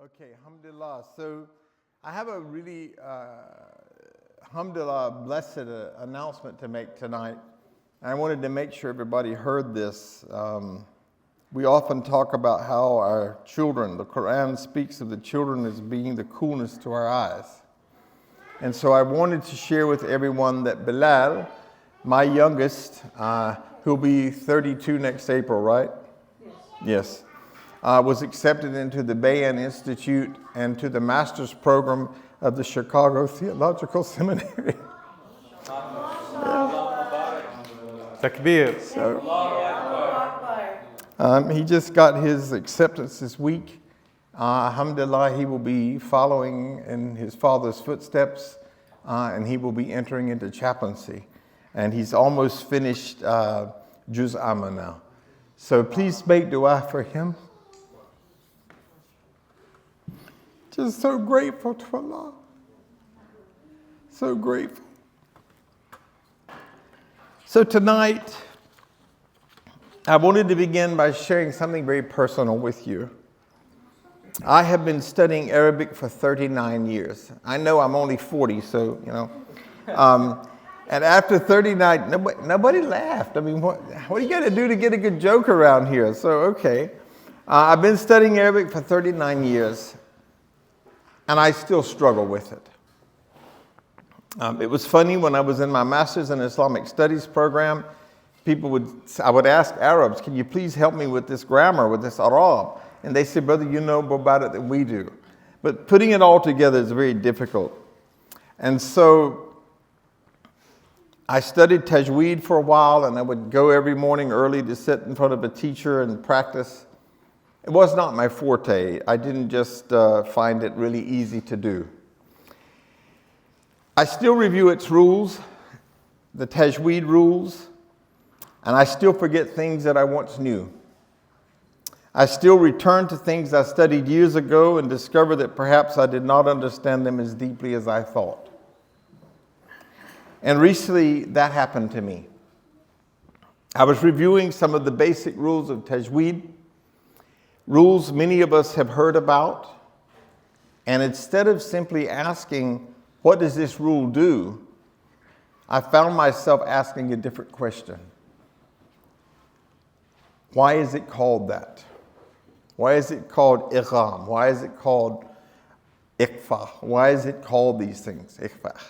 Okay, alhamdulillah. So I have a really, alhamdulillah, blessed announcement to make tonight. I wanted to make sure everybody heard this. We often talk about how our children, the Qur'an speaks of the children as being the coolness to our eyes. And so I wanted to share with everyone that Bilal, my youngest, who'll be 32 next April, right? Yes. Was accepted into the Bayan Institute and to the master's program of the Chicago Theological Seminary. Takbir. He just got his acceptance this week. Alhamdulillah, he will be following in his father's footsteps, and he will be entering into chaplaincy. And he's almost finished Juz Amma now. So please make dua for him. Just so grateful to Allah. So grateful. So tonight, I wanted to begin by sharing something very personal with you. I have been studying Arabic for 39 years. I know I'm only 40, so, you know. And after 39, nobody laughed. I mean, what do you got to do to get a good joke around here? So, okay. I've been studying Arabic for 39 years. And I still struggle with it. It was funny when I was in my master's in Islamic studies program, I would ask Arabs, can you please help me with this grammar, with this Arab? And they said, brother, you know more about it than we do. But putting it all together is very difficult. And so I studied Tajweed for a while, and I would go every morning early to sit in front of a teacher and practice. It was not my forte. I didn't just find it really easy to do. I still review its rules, the Tajweed rules, and I still forget things that I once knew. I still return to things I studied years ago and discover that perhaps I did not understand them as deeply as I thought. And recently, that happened to me. I was reviewing some of the basic rules of Tajweed, rules many of us have heard about, and instead of simply asking, what does this rule do? I found myself asking a different question. Why is it called that? Why is it called idgham? Why is it called ikhfa? Why is it called these things, ikhfa?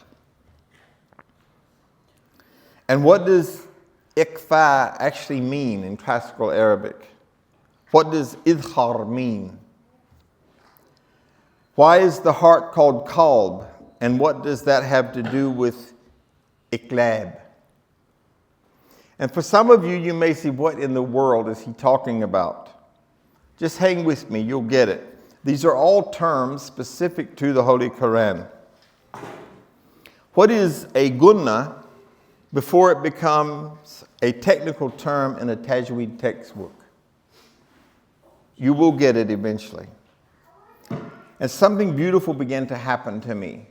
And what does ikhfa actually mean in classical Arabic? What does idhar mean? Why is the heart called qalb? And what does that have to do with iqlab? And for some of you, you may say, what in the world is he talking about? Just hang with me, you'll get it. These are all terms specific to the Holy Qur'an. What is a gunnah before it becomes a technical term in a Tajweed textbook? You will get it eventually. And something beautiful began to happen to me.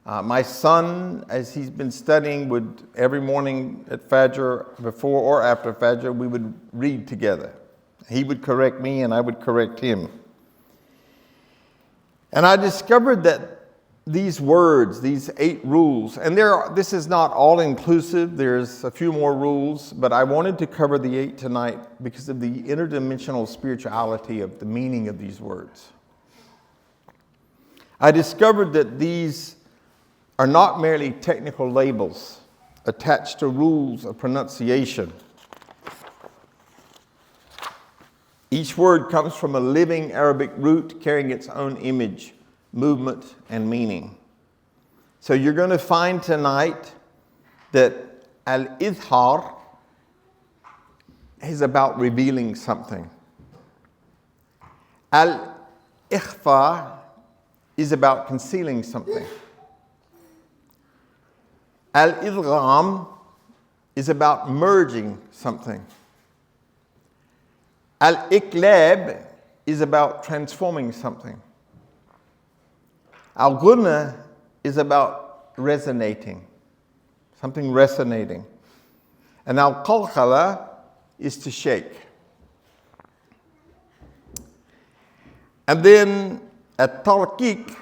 My son, as he's been studying, would every morning at Fajr, before or after Fajr, we would read together. He would correct me and I would correct him. And I discovered that these words, these 8 rules, and this is not all inclusive, there's a few more rules, but I wanted to cover the 8 tonight because of the interdimensional spirituality of the meaning of these words. I discovered that these are not merely technical labels attached to rules of pronunciation. Each word comes from a living Arabic root carrying its own image, movement, and meaning. So you're going to find tonight that al-idhar is about revealing something. Al-ikhfa is about concealing something. Al-idgham is about merging something. Al-iqlab is about transforming something. Al-ghunna is about resonating, something resonating. And al-qalqala is to shake. And then At-tarqiq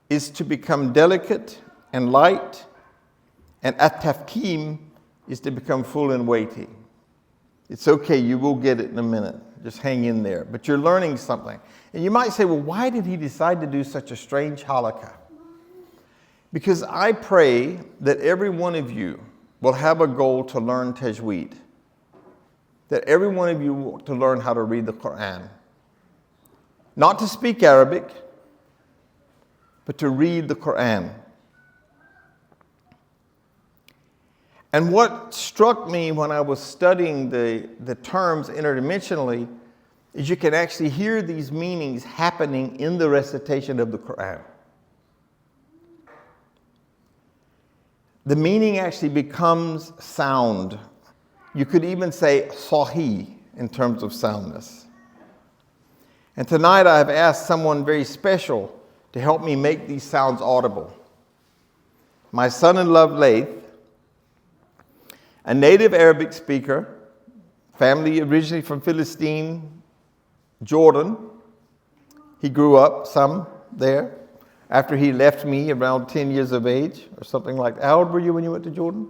is to become delicate and light, and at-tafkim is to become full and weighty. It's okay, you will get it in a minute. Just hang in there. But you're learning something. And you might say, well, why did he decide to do such a strange halaqa? Because I pray that every one of you will have a goal to learn Tajweed. That every one of you want to learn how to read the Qur'an. Not to speak Arabic, but to read the Qur'an. And what struck me when I was studying the terms interdimensionally is you can actually hear these meanings happening in the recitation of the Qur'an. The meaning actually becomes sound. You could even say sahih in terms of soundness. And tonight I have asked someone very special to help me make these sounds audible. My son-in-law, Laith, a native Arabic speaker, family originally from Philistine, Jordan. He grew up some there after he left me around 10 years of age or something like that. How old were you when you went to Jordan?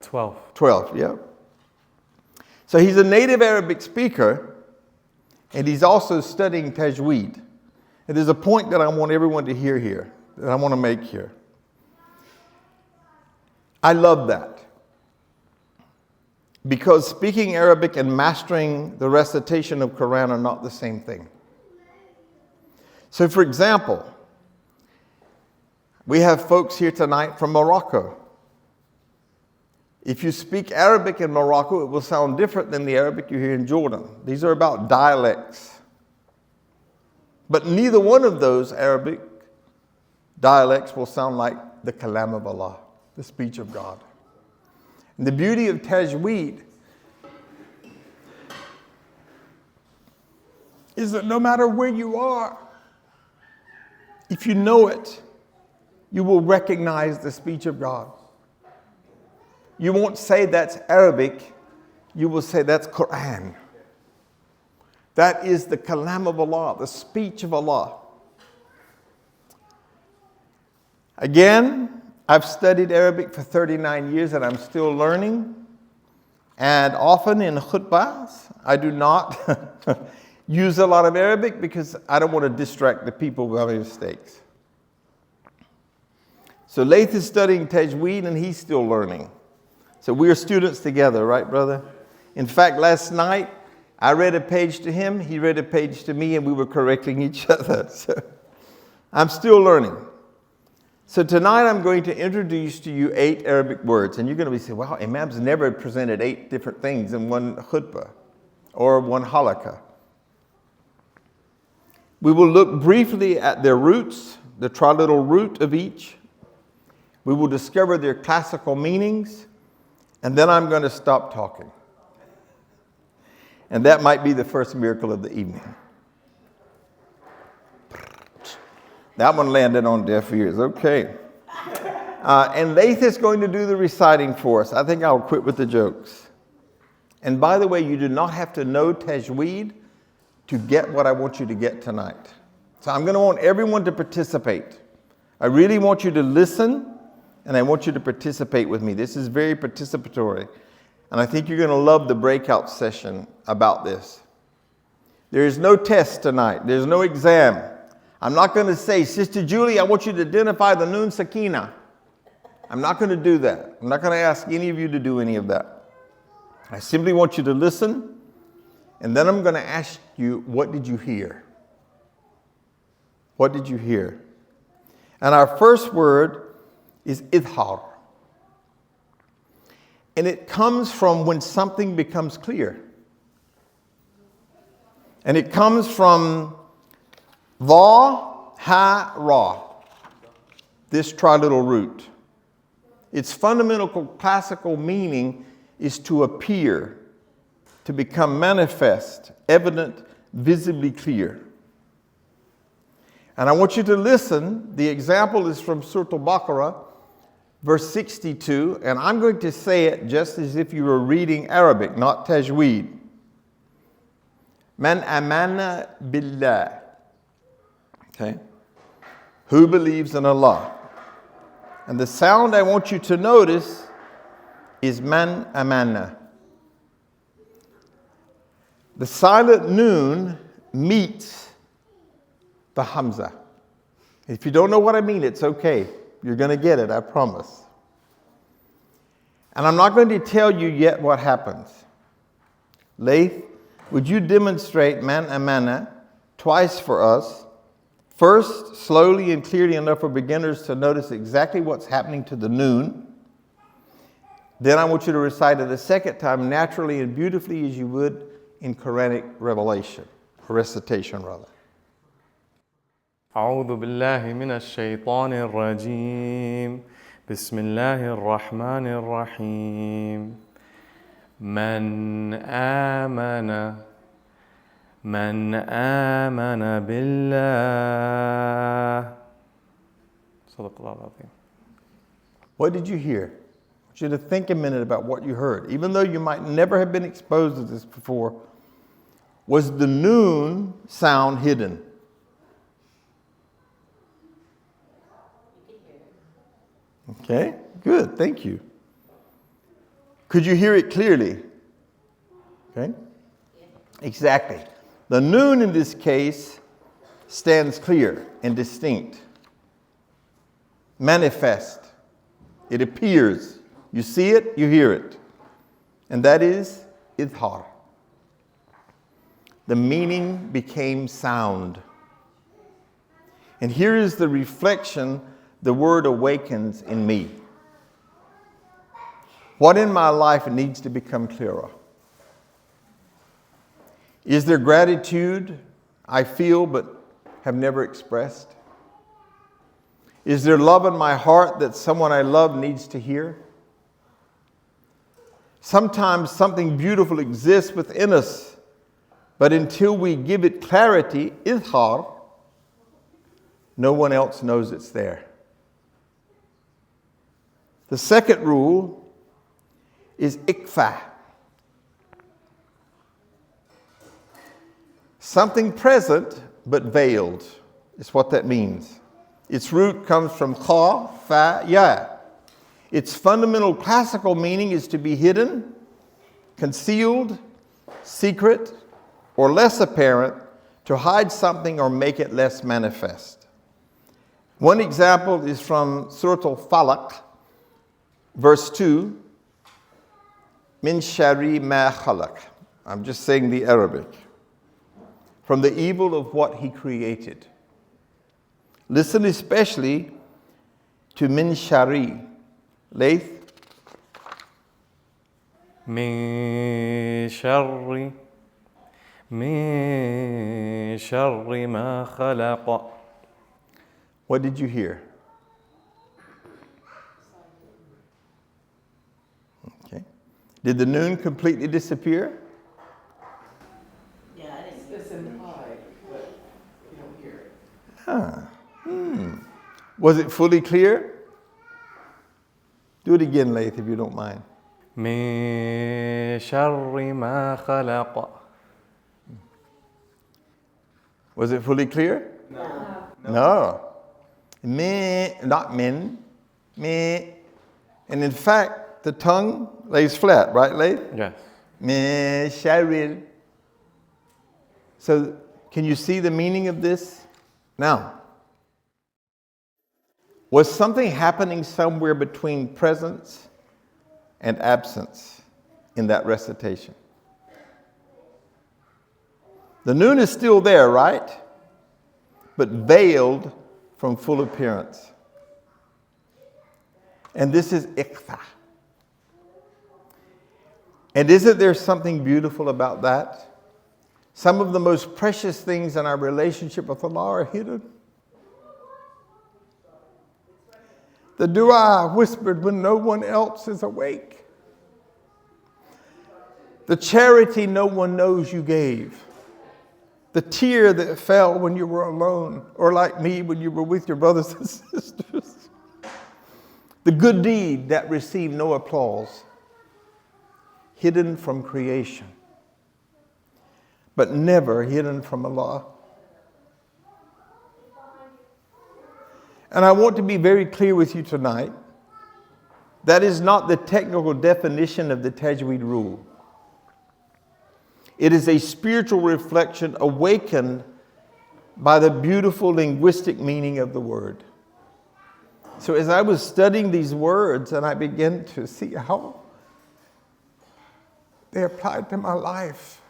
12. 12, yeah. So he's a native Arabic speaker, and he's also studying Tajweed. And there's a point that I want everyone to hear here, that I want to make here. I love that. Because speaking Arabic and mastering the recitation of Quran are not the same thing. So for example, we have folks here tonight from Morocco. If you speak Arabic in Morocco, it will sound different than the Arabic you hear in Jordan. These are about dialects. But neither one of those Arabic dialects will sound like the kalam of Allah, the speech of God. And the beauty of Tajweed is that no matter where you are, if you know it, you will recognize the speech of God. You won't say that's Arabic, you will say that's Qur'an. That is the kalam of Allah, the speech of Allah. Again, I've studied Arabic for 39 years and I'm still learning. And often in khutbahs, I do not use a lot of Arabic because I don't want to distract the people with my mistakes. So Laith is studying Tajweed and he's still learning. So we are students together, right, brother? In fact, last night, I read a page to him, he read a page to me, and we were correcting each other. So I'm still learning. So tonight I'm going to introduce to you 8 Arabic words. And you're going to be saying, wow, Imam's never presented 8 different things in one khutbah or one halaqa. We will look briefly at their roots, the triliteral root of each. We will discover their classical meanings. And then I'm going to stop talking. And that might be the first miracle of the evening. That one landed on deaf ears. Okay. And Laith is going to do the reciting for us. I think I'll quit with the jokes. And by the way, you do not have to know Tajweed to get what I want you to get tonight. So I'm going to want everyone to participate. I really want you to listen, and I want you to participate with me. This is very participatory. And I think you're going to love the breakout session about this. There is no test tonight. There's no exam. I'm not going to say, Sister Julie, I want you to identify the Nun Sakina. I'm not going to do that. I'm not going to ask any of you to do any of that. I simply want you to listen, and then I'm going to ask you, what did you hear? What did you hear? And our first word is idhar. And it comes from when something becomes clear. And it comes from va, ha, ra, this triliteral root. Its fundamental classical meaning is to appear, to become manifest, evident, visibly clear. And I want you to listen. The example is from Surah Al-Baqarah, verse 62, and I'm going to say it just as if you were reading Arabic, not Tajweed. Man amana billah. Okay? Who believes in Allah? And the sound I want you to notice is man amana. The silent noon meets the hamza. If you don't know what I mean, it's okay. You're going to get it, I promise. And I'm not going to tell you yet what happens. Laith, would you demonstrate man amana twice for us? First, slowly and clearly enough for beginners to notice exactly what's happening to the noon. Then I want you to recite it a second time, naturally and beautifully as you would in Quranic revelation, or recitation rather. أعوذ بالله من الشيطان الرجيم بسم الله الرحمن الرحيم من آمن بالله صدق الله العظيم. What did you hear? I want you to think a minute about what you heard. Even though you might never have been exposed to this before, was the noon sound hidden? Okay, good, thank you. Could you hear it clearly? Okay, exactly. The noon in this case stands clear and distinct, manifest. It appears. You see it, you hear it. And that is idhar. The meaning became sound. And here is the reflection the word awakens in me. What in my life needs to become clearer? Is there gratitude I feel but have never expressed? Is there love in my heart that someone I love needs to hear? Sometimes something beautiful exists within us, but until we give it clarity, idhar, no one else knows it's there. The second rule is ikfa. Something present but veiled is what that means. Its root comes from kha, fa, ya. Its fundamental classical meaning is to be hidden, concealed, secret, or less apparent, to hide something or make it less manifest. One example is from Surah Al-Falaq, verse 2, min shari ma khalaq. I'm just saying the Arabic. From the evil of what he created. Listen especially to min shari. Laith? من شر ما خلق. What did you hear? Okay. Did the noon completely disappear? Yeah, it's implied, but you don't hear it. Was it fully clear? Do it again, Laith, if you don't mind. من شر ما خلق. Was it fully clear? No. Me, not min. Me. And in fact, the tongue lays flat, right, Laith? Yes. Me sharil. So, can you see the meaning of this? Now, was something happening somewhere between presence and absence in that recitation? The noon is still there, right? But veiled from full appearance. And this is ikhfa. And isn't there something beautiful about that? Some of the most precious things in our relationship with Allah are hidden. The dua whispered when no one else is awake. The charity no one knows you gave. The tear that fell when you were alone, or like me when you were with your brothers and sisters. The good deed that received no applause. Hidden from creation, but never hidden from Allah. And I want to be very clear with you tonight. That is not the technical definition of the Tajweed rule. It is a spiritual reflection awakened by the beautiful linguistic meaning of the word. So as I was studying these words and I began to see how they applied to my life.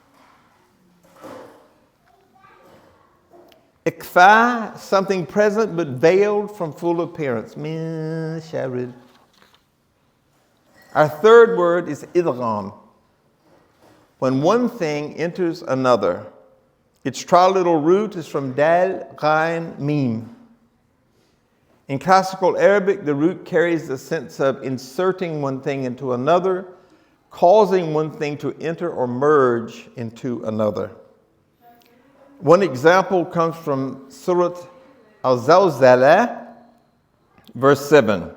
Ikfa, something present but veiled from full appearance. Min sharid. Our third word is idgham. When one thing enters another. Its triliteral root is from dal, ghain, mim. In classical Arabic, the root carries the sense of inserting one thing into another, causing one thing to enter or merge into another. One example comes from Surah Al-Zawzala, verse 7.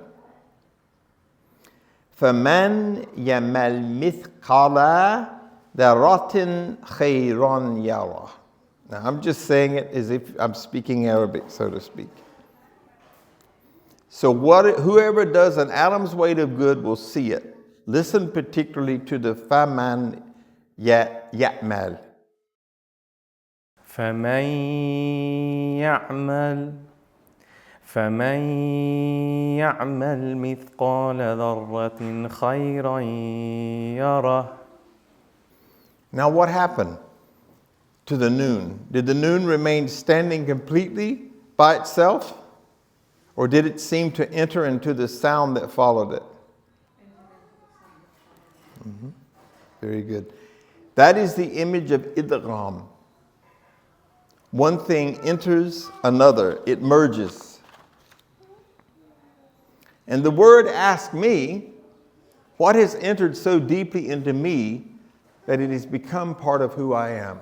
فَمَنْ يَمَلْ مِثْقَالَ ذَرَّةٍ خَيْرًا يَرَهُ. Now, I'm just saying it as if I'm speaking Arabic, so to speak. So whoever does an atom's weight of good will see it. Listen particularly to the faman ya'mal. فمن يعمل مثقال ذرة خيرا يره. Now what happened to the noon? Did the noon remain standing completely by itself? Or did it seem to enter into the sound that followed it? Very good. That is the image of idgham. One thing enters another. It merges. And the word asked me, what has entered so deeply into me that it has become part of who I am?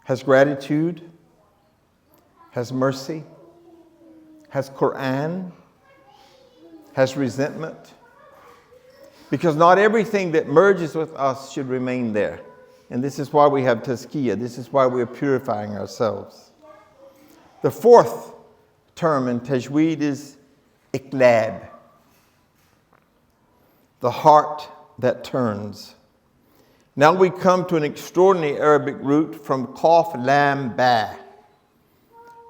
Has gratitude? Has mercy? Has Qur'an? Has resentment? Because not everything that merges with us should remain there. And this is why we have tazkiyah. This is why we're purifying ourselves. The fourth term in Tajweed is iqlab. The heart that turns. Now we come to an extraordinary Arabic root from qaf, lam, ba.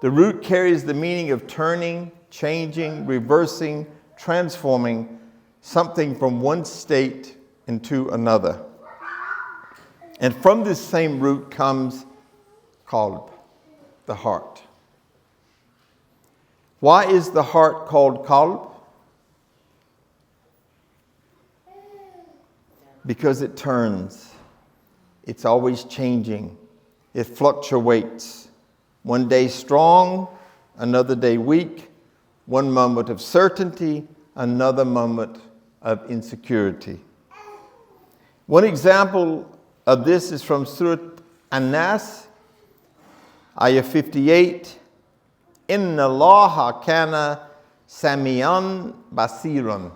The root carries the meaning of turning, changing, reversing, transforming something from one state into another. And from this same root comes qalb, the heart. Why is the heart called qalb? Because it turns. It's always changing. It fluctuates. One day strong, another day weak. One moment of certainty, another moment of insecurity. One example of this is from Surah An-Nas, ayah 58. Inna Allaha kana sami'an basiran.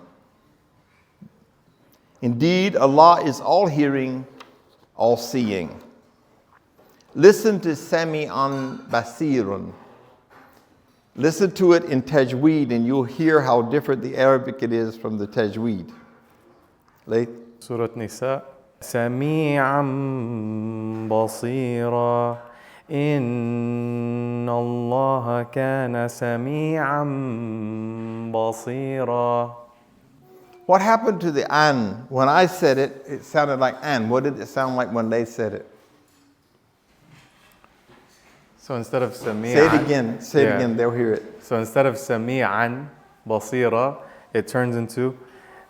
Indeed, Allah is all-hearing, all-seeing. Listen to sami'an basirun. Listen to it in Tajweed and you'll hear how different the Arabic it is from the Tajweed. Layth? Surah Nisa. سميعا بصيرا إن الله كان سميعا بصيرا. What happened to the an? When I said it, it sounded like an. What did it sound like when they said it? So instead of سميعا. Say it again. Say it again. They'll hear it. So instead of سميعا بصيرا, it turns into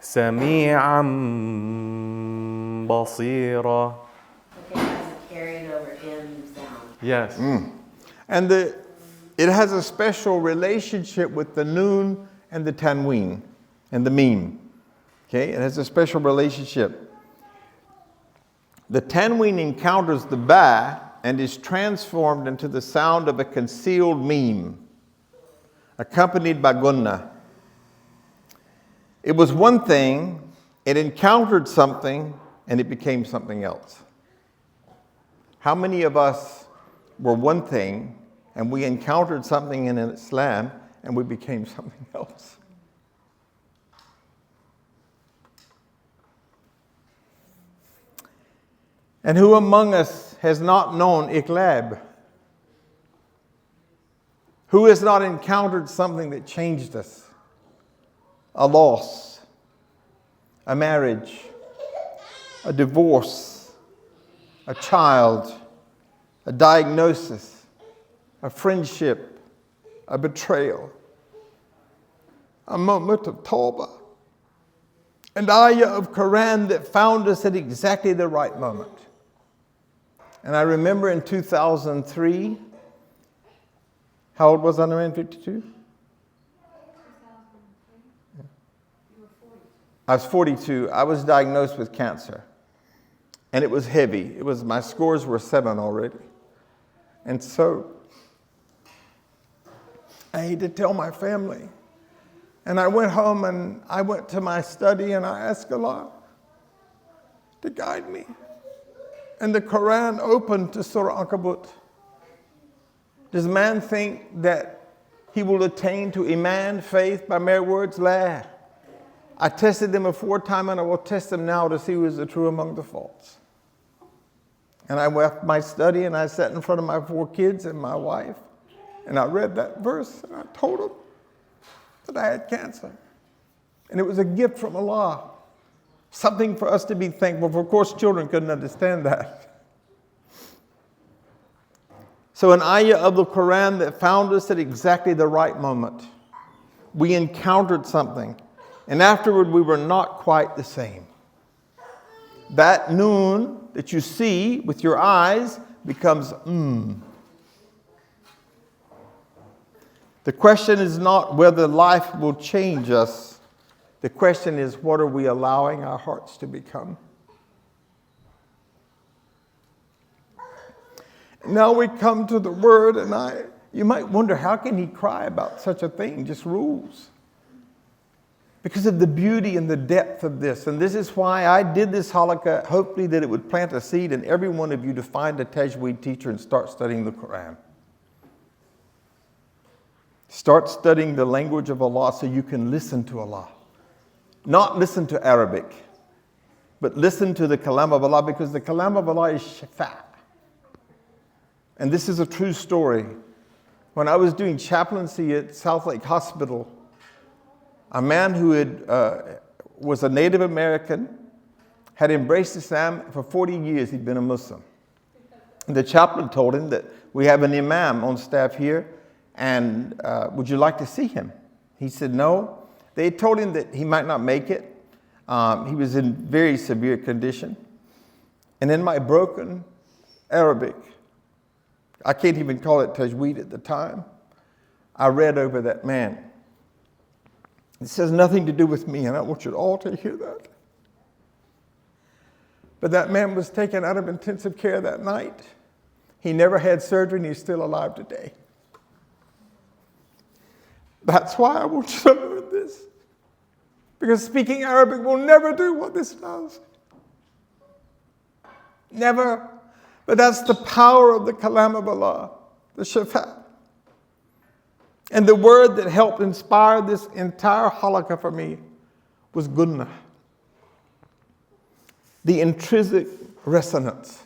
سميعا بصيرا. Okay, has a carried over in sound. Yes. And it has a special relationship with the noon and the tanween and the meme. Okay, it has a special relationship. The tanween encounters the ba and is transformed into the sound of a concealed meme, accompanied by gunna. It was one thing, it encountered something, and it became something else. How many of us were one thing, and we encountered something in Islam, and we became something else. And who among us has not known iqlab? Who has not encountered something that changed us? A loss, a marriage, a divorce, a child, a diagnosis, a friendship, a betrayal, a moment of tawbah, an ayah of Qur'an that found us at exactly the right moment. And I remember in 2003, how old was I in 52? I was 42. I was diagnosed with cancer. And it was heavy. My scores were 7 already. And so I had to tell my family. And I went home and I went to my study and I asked Allah to guide me. And the Quran opened to Surah Ankabut. Does man think that he will attain to Iman, faith, by mere words? La. I tested them aforetime and I will test them now to see who is the true among the false. And I left my study and I sat in front of my 4 kids and my wife. And I read that verse and I told them that I had cancer. And it was a gift from Allah. Something for us to be thankful for. Of course, children couldn't understand that. So an ayah of the Quran that found us at exactly the right moment. We encountered something. And afterward, we were not quite the same. That noon that you see with your eyes becomes The question is not whether life will change us. The question is, what are we allowing our hearts to become? Now we come to the word, and you might wonder, how can he cry about such a thing? Just rules. Because of the beauty and the depth of this. And this is why I did this halaqa, hopefully that it would plant a seed in every one of you to find a Tajweed teacher and start studying the Qur'an. Start studying the language of Allah so you can listen to Allah. Not listen to Arabic, but listen to the kalam of Allah, because the kalam of Allah is shifa. And this is a true story. When I was doing chaplaincy at South Lake Hospital, a man who was a Native American, had embraced Islam for 40 years. He'd been a Muslim. And the chaplain told him that we have an imam on staff here, and would you like to see him? He said no. They told him that he might not make it. He was in very severe condition. And in my broken Arabic, I can't even call it Tajweed at the time, I read over that man. It says nothing to do with me, and I want you all to hear that. But that man was taken out of intensive care that night. He never had surgery, and he's still alive today. That's why I want you to learn this. Because speaking Arabic will never do what this does. Never. But that's the power of the kalam of Allah, the shifa. And the word that helped inspire this entire halaqa for me was gunnah. The intrinsic resonance.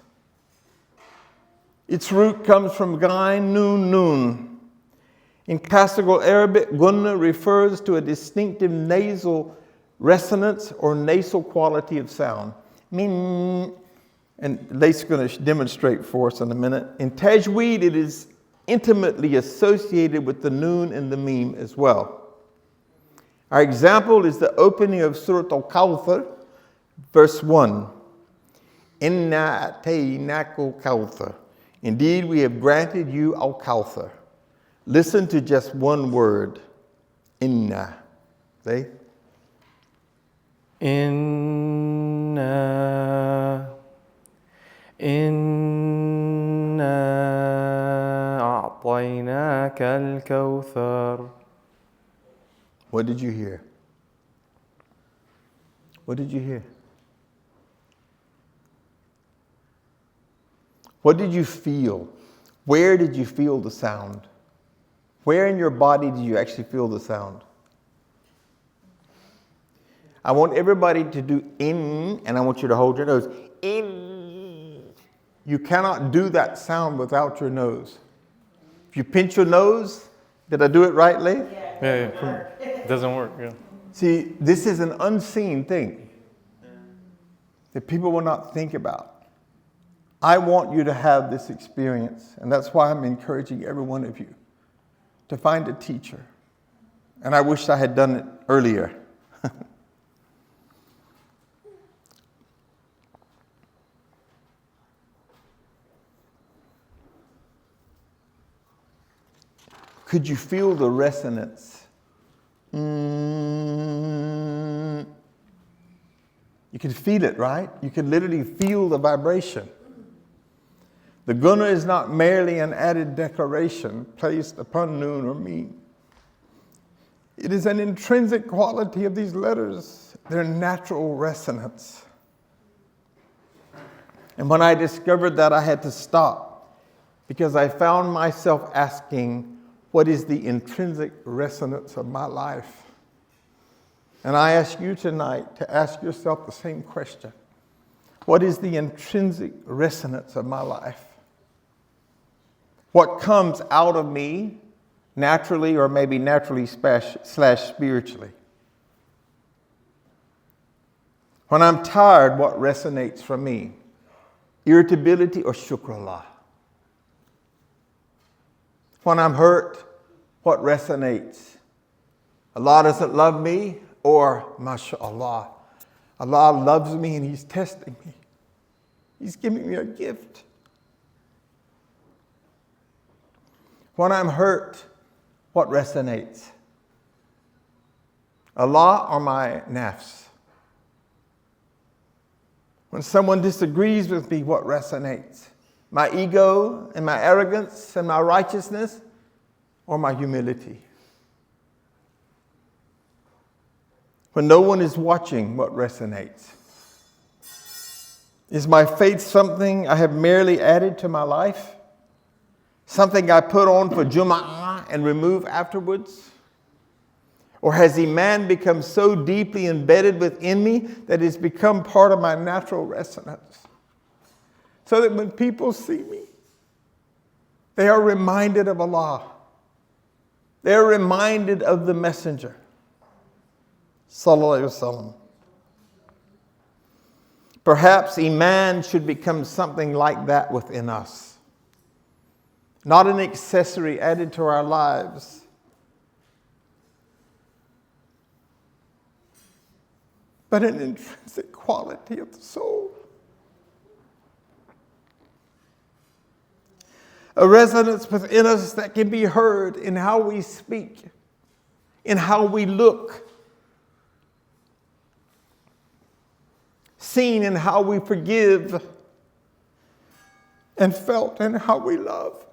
Its root comes from gain, nun. In classical Arabic, gunnah refers to a distinctive nasal resonance or nasal quality of sound. Min, and Lace's going to demonstrate for us in a minute. In Tajweed, it is intimately associated with the noon and the meme as well. Our example is the opening of Surah Al-Kawthar, verse 1. Inna ataynaka Kawthar. Indeed, we have granted you Al-Kawthar. Listen to just one word. Inna. Say. Inna a'taynaka al-kawthar. What did you hear? What did you hear? What did you feel? Where did you feel the sound? Where in your body did you actually feel the sound? I want everybody to do in, and I want you to hold your nose. In. You cannot do that sound without your nose. If you pinch your nose, did I do it rightly? Yeah. It doesn't work, yeah. See, this is an unseen thing that people will not think about. I want you to have this experience, and that's why I'm encouraging every one of you to find a teacher. And I wish I had done it earlier. Could you feel the resonance? You can feel it, right? You can literally feel the vibration. The guna is not merely an added decoration placed upon noon or mean. It is an intrinsic quality of these letters, their natural resonance. And when I discovered that, I had to stop because I found myself asking, what is the intrinsic resonance of my life? And I ask you tonight to ask yourself the same question. What is the intrinsic resonance of my life? What comes out of me naturally or maybe naturally / spiritually? When I'm tired, what resonates from me? Irritability or shukrullah? When I'm hurt, what resonates? Allah doesn't love me, or mashallah, Allah loves me and He's testing me. He's giving me a gift. When I'm hurt, what resonates? Allah or my nafs? When someone disagrees with me, what resonates? My ego and my arrogance and my righteousness, or my humility? When no one is watching, what resonates? Is my faith something I have merely added to my life? Something I put on for Jum'ah and remove afterwards? Or has Iman become so deeply embedded within me that it's become part of my natural resonance? So that when people see me, they are reminded of Allah. They are reminded of the Messenger, Sallallahu Alaihi Wasallam. Perhaps Iman should become something like that within us. Not an accessory added to our lives, but an intrinsic quality of the soul. A resonance within us that can be heard in how we speak, in how we look, seen in how we forgive, and felt in how we love.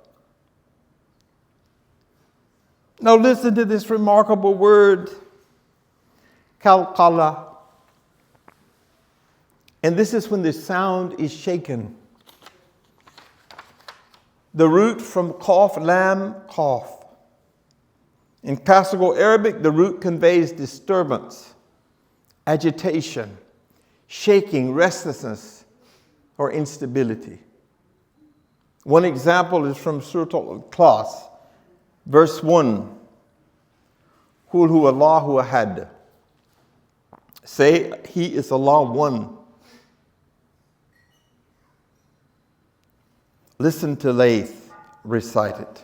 Now listen to this remarkable word, qalqala. And this is when the sound is shaken. The root from qaf, lam, qaf. In classical Arabic, the root conveys disturbance, agitation, shaking, restlessness, or instability. One example is from Surah Al-Ikhlas, verse 1. Qul huwa Allahu ahad. Say, He is Allah one. Listen to Layth recite it.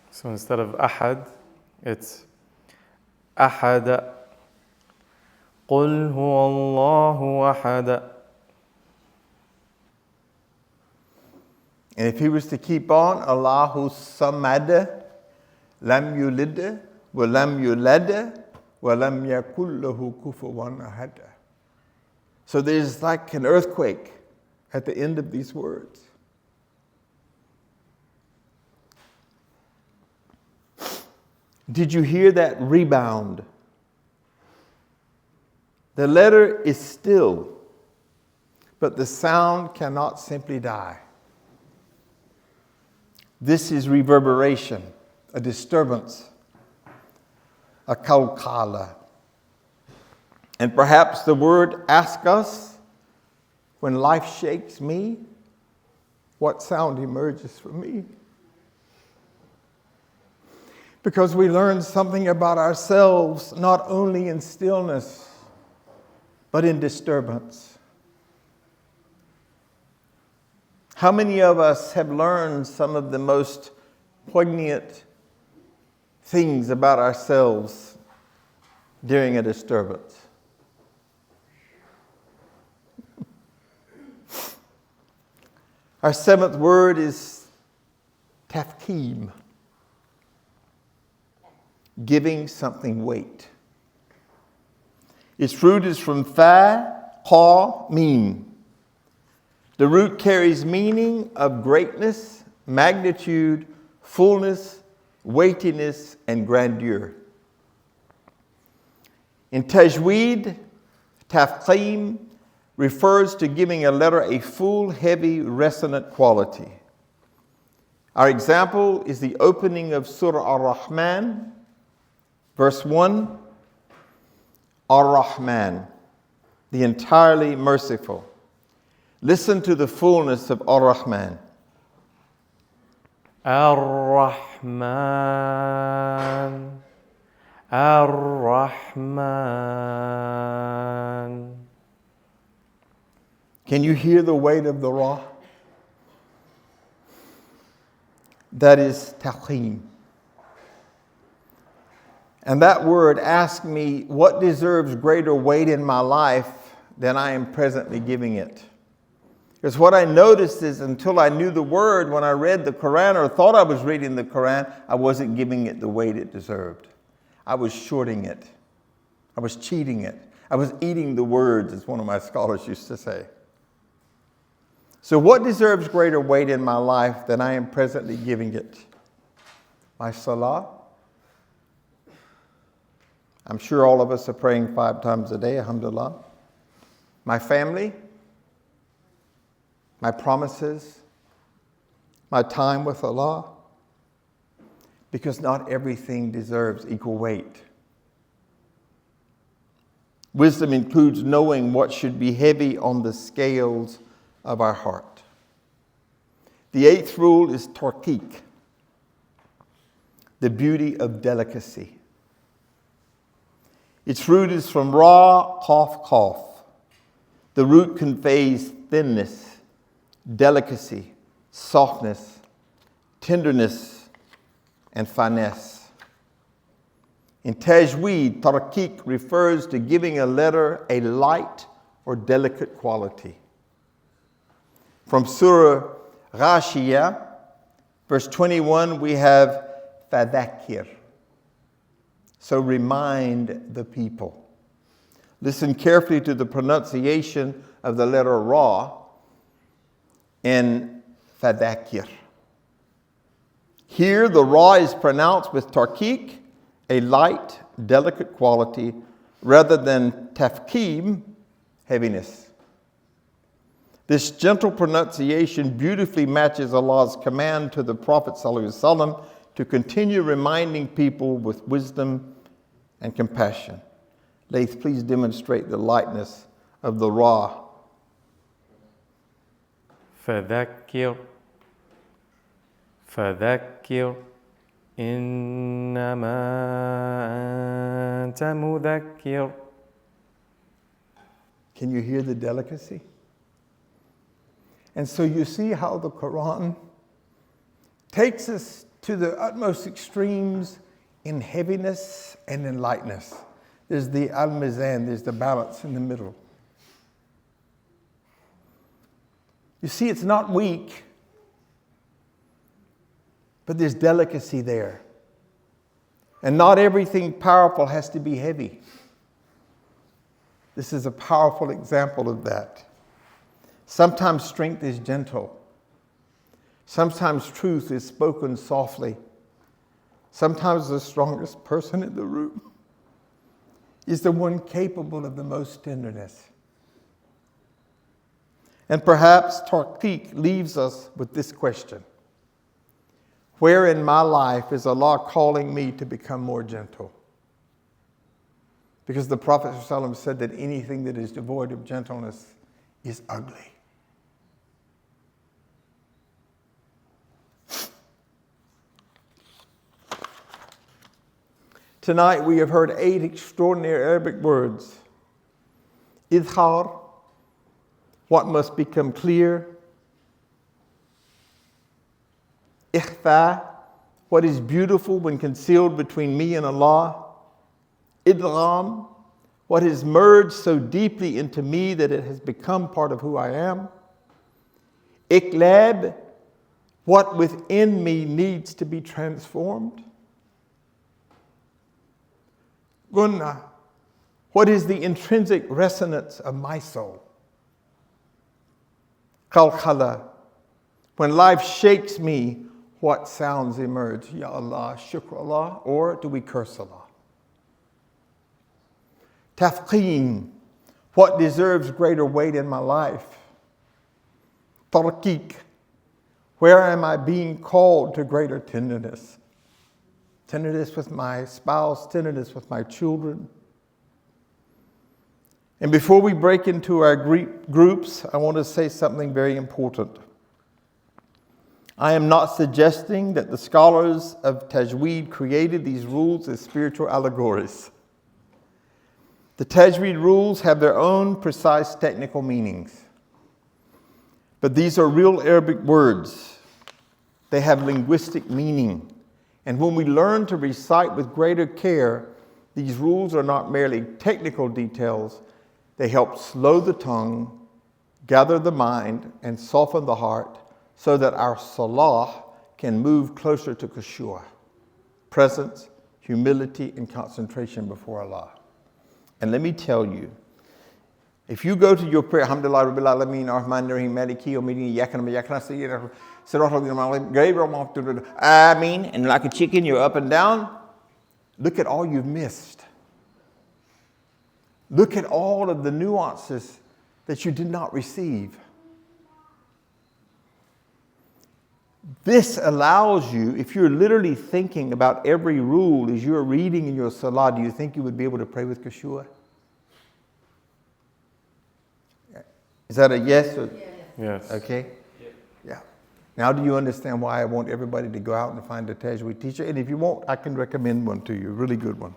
So instead of ahad, it's ahad. قل هو الله أحد. And if he was to keep on, Allahu samad, lam yulid, wa lam yulad, wa lam yakul lahu kufuwan ahad. So there's like an earthquake at the end of these words. Did you hear that rebound? The letter is still, but the sound cannot simply die. This is reverberation, a disturbance, a kalkala. And perhaps the word asks us, when life shakes me, what sound emerges from me? Because we learn something about ourselves, not only in stillness, but in disturbance. How many of us have learned some of the most poignant things about ourselves during a disturbance? Our seventh word is tafkeem, giving something weight. Its root is from fa, ka, mim. The root carries meaning of greatness, magnitude, fullness, weightiness, and grandeur. In Tajweed, tafkeem refers to giving a letter a full, heavy, resonant quality. Our example is the opening of Surah Ar-Rahman, verse 1, Ar-Rahman, the entirely merciful. Listen to the fullness of Ar-Rahman. Ar-Rahman, Ar-Rahman. Can you hear the weight of the Ra? That is taqeem. And that word asked me, what deserves greater weight in my life than I am presently giving it? Because what I noticed is until I knew the word, when I read the Qur'an or thought I was reading the Qur'an, I wasn't giving it the weight it deserved. I was shorting it. I was cheating it. I was eating the words, as one of my scholars used to say. So what deserves greater weight in my life than I am presently giving it? My salah? I'm sure all of us are praying 5 times a day, alhamdulillah. My family? My promises? My time with Allah? Because not everything deserves equal weight. Wisdom includes knowing what should be heavy on the scales of our heart. The 8th rule is tarqiq, the beauty of delicacy. Its root is from ra, qaf, qaf. The root conveys thinness, delicacy, softness, tenderness, and finesse. In Tajweed, tarqiq refers to giving a letter a light or delicate quality. From Surah Ghashiyah, verse 21, we have fadhakir. So remind the people. Listen carefully to the pronunciation of the letter Ra in fadhakir. Here the Ra is pronounced with tarqiq, a light, delicate quality, rather than tafkeem, heaviness. This gentle pronunciation beautifully matches Allah's command to the Prophet ﷺ to continue reminding people with wisdom and compassion. Laith, please demonstrate the lightness of the Ra. فذكر فذكر إنما أنت مذكر. Can you hear the delicacy? And so you see how the Quran takes us to the utmost extremes in heaviness and in lightness. There's the al-mizan, there's the balance in the middle. You see, it's not weak, but there's delicacy there. And not everything powerful has to be heavy. This is a powerful example of that. Sometimes strength is gentle. Sometimes truth is spoken softly. Sometimes the strongest person in the room is the one capable of the most tenderness. And perhaps tarqiq leaves us with this question. Where in my life is Allah calling me to become more gentle? Because the Prophet ﷺ said that anything that is devoid of gentleness is ugly. Tonight we have heard 8 extraordinary Arabic words. Idhar, what must become clear. Ikhfa, what is beautiful when concealed between me and Allah. Idgham, what has merged so deeply into me that it has become part of who I am. Iqlab, what within me needs to be transformed. Gunna, what is the intrinsic resonance of my soul? Qalqala, when life shakes me, what sounds emerge? Ya Allah, shukr Allah, or do we curse Allah? Tafqeen, what deserves greater weight in my life? Tarqiq, where am I being called to greater tenderness? Tenderness with my spouse, tenderness with my children. And before we break into our groups, I want to say something very important. I am not suggesting that the scholars of Tajweed created these rules as spiritual allegories. The Tajweed rules have their own precise technical meanings. But these are real Arabic words. They have linguistic meaning. And when we learn to recite with greater care, these rules are not merely technical details. They help slow the tongue, gather the mind, and soften the heart so that our salah can move closer to khushu', presence, humility, and concentration before Allah. And let me tell you, if you go to your prayer, Alhamdulillah, Rabbil Alameen, Ar-Rahman, Ar-Rahim, Maliki, Yawmiddin, Iyyaka na'budu wa iyyaka nasta'in, Siratal Mustaqim, Ameen, and like a chicken, you're up and down. Look at all you've missed. Look at all of the nuances that you did not receive. This allows you, if you're literally thinking about every rule as you're reading in your salah, do you think you would be able to pray with khushu'? Is that a yes? Or? Yes. Okay? Yeah. Now do you understand why I want everybody to go out and find a Tajweed teacher? And if you won't, I can recommend one to you, a really good one.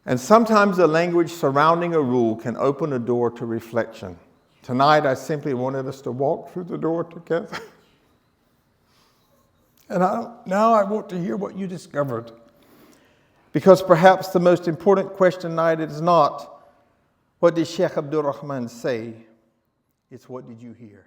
And sometimes the language surrounding a rule can open a door to reflection. Tonight, I simply wanted us to walk through the door together. And now I want to hear what you discovered. Because perhaps the most important question tonight is not, what did Sheikh Abdul Rahman say? It's what did you hear?